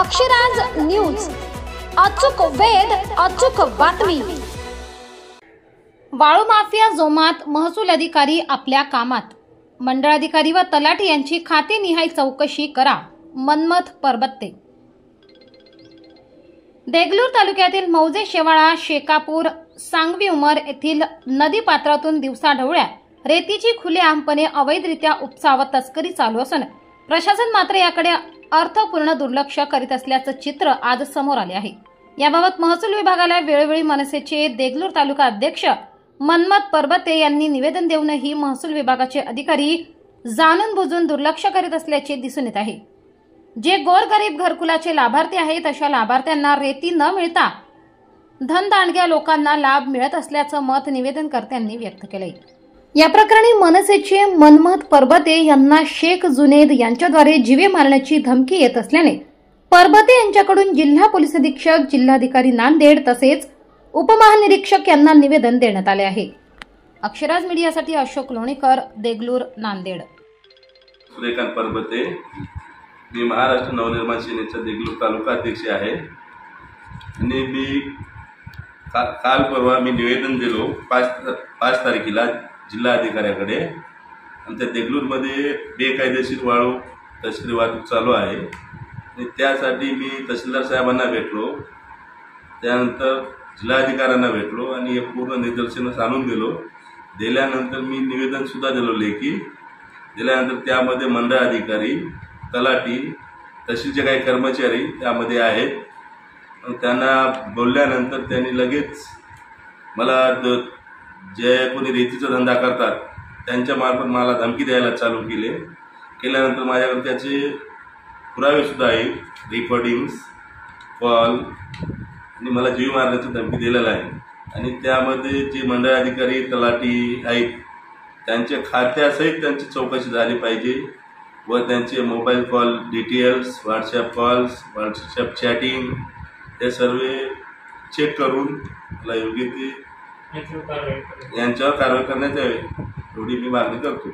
Akshraj news, अचूक वेध, अचूक बातमी। वाळू माफिया जोमात, महसूल अधिकारी आपल्या कामात। मंडळाधिकारी व तलाठी यांची खातेनिहाय चौकशी करा। मनमथ परबत्ते। देगलूर तालुक्यातील मौजे, शेवाळा, शेकापूर, सांगवी उमर येथील नदी पात्रातून दिवसाढवळ्या रेतीची खुलेआमपणे अवैधरित्या उपसा व तस्करी चालू असून प्रशासन मात्र याकडे अर्थपूर्ण दुर्लक्ष करीत असल्याचं चित्र आज समोर आले आहे। याबाबत महसूल विभागाला वेळोवेळी मनसेचे देगलूर तालुका अध्यक्ष मनमथ परबत्ते यांनी निवेदन देऊनही महसूल विभागाचे अधिकारी जाणून बुजून दुर्लक्ष करीत असल्याचे दिसून येत आहे। जे गोरगरीब घरकुलाचे लाभार्थी आहेत अशा लाभार्थ्यांना रेती न मिळता धनदांडग्या लोकांना लाभ मिळत असल्याचं मत निवेदनकर्त्यांनी व्यक्त केले। या प्रकरणी मनसेचे मनमथ परबत्ते यांना शेख जुनेद यांच्याद्वारे जीवे मारण्याची धमकी येत असल्याने परबत्ते यांच्याकडून जिल्हा पोलीस अधीक्षक, जिल्हाधिकारी नांदेड तसेच उपमहानिरीक्षक यांना निवेदन देण्यात आले आहे। अक्षराज मीडियासाठी अशोक लोणीकर, देगलूर, नांदेड। सूर्यकांत परबत्ते, मी महाराष्ट्र नवनिर्माण सेनेचा देगलूर तालुका अध्यक्ष आहे आणि मी काल परवा निवेदन दिलो 5 तारखेला जिल्हाधिकाऱ्याकडे। आणि त्या देगलूरमध्ये बेकायदेशीर वाळू तस्करी वाहतूक चालू आहे आणि त्यासाठी मी तहसीलदार साहेबांना भेटलो, त्यानंतर जिल्हाधिकाऱ्यांना भेटलो आणि हे पूर्ण निदर्शनास आणून दिल्यानंतर मी निवेदन सुद्धा दिलो लेखी दिल्यानंतर त्यामध्ये मंडळ अधिकारी, तलाठी, तहसीलचे काही कर्मचारी त्यामध्ये आहेत। त्यांना बोलल्यानंतर त्यांनी लगेच मला जे कोणी रेतीचा धंदा करतात त्यांच्या मार्फत मला धमकी द्यायला चालू केल्यानंतर माझ्याकडे त्याचे पुरावे सुद्धा आहेत, रेकॉर्डिंग्स, कॉल आणि मला जीव मारण्याची धमकी दिलेला आहे। आणि त्यामध्ये जे मंडळ अधिकारी, तलाठी आहेत त्यांच्या खात्यासहित त्यांची चौकशी झाली पाहिजे व त्यांचे mobile call details, WhatsApp calls, WhatsApp chatting हे सर्व चेक करून मला योग्य ते यांच्यावर कारवाई करण्यात यावी एवढी मी मागणी करतो।